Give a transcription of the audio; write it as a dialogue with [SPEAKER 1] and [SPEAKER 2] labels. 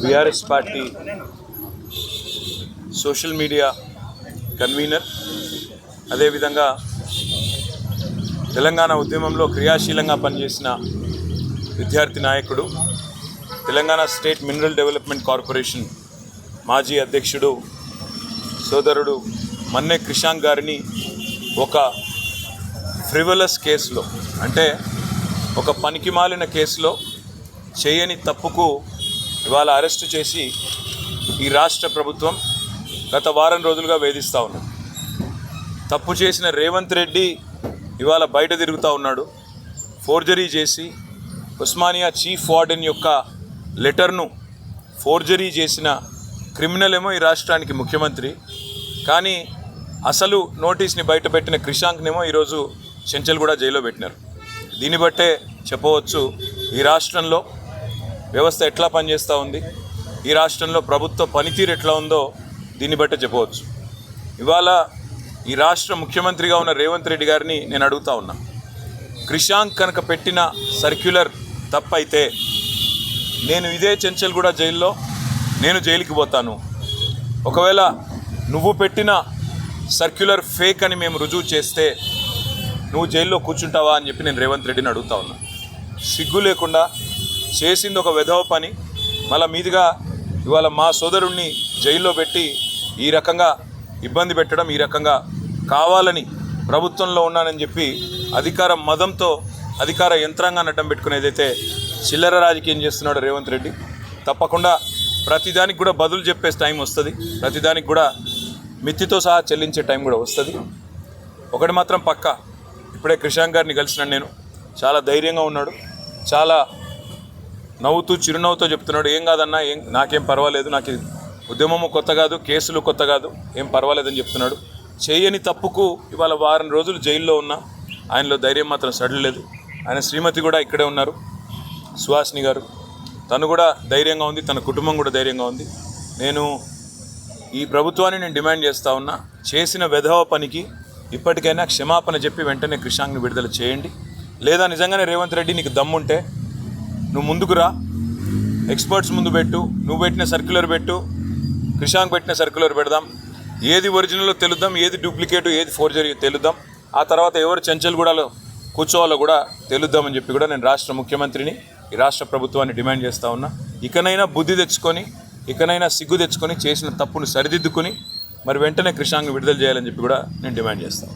[SPEAKER 1] BRS party social media convener, అదేవిధంగా తెలంగాణ ఉద్యమంలో క్రియాశీలంగా పనిచేసిన విద్యార్థి నాయకుడు, Telangana state mineral development corporation మాజీ అధ్యక్షుడు సోదరుడు మన్నె క్రిషాంక్ గారిని ఒక ఫ్రివలస్ కేసులో, అంటే ఒక పనికిమాలిన కేసులో చేయని తప్పుకు ఇవాళ అరెస్టు చేసి ఈ రాష్ట్ర ప్రభుత్వం గత వారం రోజులుగా వేధిస్తూ ఉన్నది. తప్పు చేసిన రేవంత్ రెడ్డి ఇవాళ బయట తిరుగుతూ ఉన్నాడు. ఫోర్జరీ చేసి ఉస్మానియా చీఫ్ వార్డెన్ యొక్క లెటర్ను ఫోర్జరీ చేసిన క్రిమినల్ ఏమో ఈ రాష్ట్రానికి ముఖ్యమంత్రి, కానీ అసలు నోటీస్ని బయటపెట్టిన క్రిషాంక్నేమో ఈరోజు చెంచల్గూడ జైల్లో పెట్టినారు. దీన్ని బట్టే చెప్పవచ్చు ఈ రాష్ట్రంలో వ్యవస్థ ఎట్లా పనిచేస్తూ ఉంది, ఈ రాష్ట్రంలో ప్రభుత్వ పనితీరు ఎట్లా ఉందో దీన్ని బట్టే చెప్పవచ్చు. ఇవాళ ఈ రాష్ట్ర ముఖ్యమంత్రిగా ఉన్న రేవంత్ రెడ్డి గారిని నేను అడుగుతా ఉన్నా, క్రిషాంక్ కనుక పెట్టిన సర్క్యులర్ తప్పైతే నేను ఇదే చెంచల్గూడ జైల్లో నేను జైలుకి పోతాను. ఒకవేళ నువ్వు పెట్టిన సర్క్యులర్ ఫేక్ అని మేము రుజువు చేస్తే నువ్వు జైల్లో కూర్చుంటావా అని చెప్పి నేను రేవంత్ రెడ్డిని అడుగుతా ఉన్నా. సిగ్గు లేకుండా చేసింది ఒక వెధవ పని, మళ్ళీ మీదుగా ఇవాళ మా సోదరుణ్ణి జైల్లో పెట్టి ఈ రకంగా ఇబ్బంది పెట్టడం, ఈ రకంగా కావాలని ప్రభుత్వంలో ఉన్నానని చెప్పి అధికార మదంతో అధికార యంత్రాంగాన్ని అడ్డం పెట్టుకునేదైతే చిల్లర రాజకీయం చేస్తున్నాడు రేవంత్ రెడ్డి. తప్పకుండా ప్రతిదానికి కూడా బదులు చెప్పే టైం వస్తుంది, ప్రతిదానికి కూడా మిత్తితో సహా చెల్లించే టైం కూడా వస్తుంది. ఒకటి మాత్రం పక్కా, ఇప్పుడే క్రిషాంక్ గారిని కలిసినాను నేను. చాలా ధైర్యంగా ఉన్నాడు, చాలా నవ్వుతూ చిరునవ్వుతో చెప్తున్నాడు, ఏం కాదన్నా, నాకేం పర్వాలేదు, నాకు ఉద్యమము కొత్త కాదు, కేసులు కొత్త కాదు, ఏం పర్వాలేదని చెప్తున్నాడు. చేయని తప్పుకు ఇవాళ వారం రోజులు జైల్లో ఉన్నా ఆయనలో ధైర్యం మాత్రం సడలేదు. ఆయన శ్రీమతి కూడా ఇక్కడే ఉన్నారు, సుహాసిని గారు, తను కూడా ధైర్యంగా ఉంది, తన కుటుంబం కూడా ధైర్యంగా ఉంది. నేను ఈ ప్రభుత్వాన్ని నేను డిమాండ్ చేస్తూ ఉన్నా, చేసిన వెధవ పనికి ఇప్పటికైనా క్షమాపణ చెప్పి వెంటనే క్రిషాంక్ని విడుదల చేయండి. లేదా నిజంగానే రేవంత్ రెడ్డి నీకు దమ్ముంటే నువ్వు ముందుకు రా, ఎక్స్పర్ట్స్ ముందు పెట్టు, నువ్వు పెట్టిన సర్క్యులర్ పెట్టు, క్రిషాంక్ పెట్టిన సర్క్యులర్ పెడదాం, ఏది ఒరిజినల్లో తెలుద్దాం, ఏది డూప్లికేటు, ఏది ఫోర్జరీ తెలుద్దాం. ఆ తర్వాత ఎవరు చెంచల్గూడలో కూర్చోవాలో కూడా తెలుద్దామని చెప్పి కూడా నేను రాష్ట్ర ముఖ్యమంత్రిని, ఈ రాష్ట్ర ప్రభుత్వాన్ని డిమాండ్ చేస్తూ ఉన్నా. ఇకనైనా బుద్ధి తెచ్చుకొని, ఇకనైనా సిగ్గు తెచ్చుకొని, చేసిన తప్పును సరిదిద్దుకొని మరి వెంటనే క్రిషాంక్ని విడుదల చేయాలని చెప్పి కూడా నేను డిమాండ్ చేస్తాను.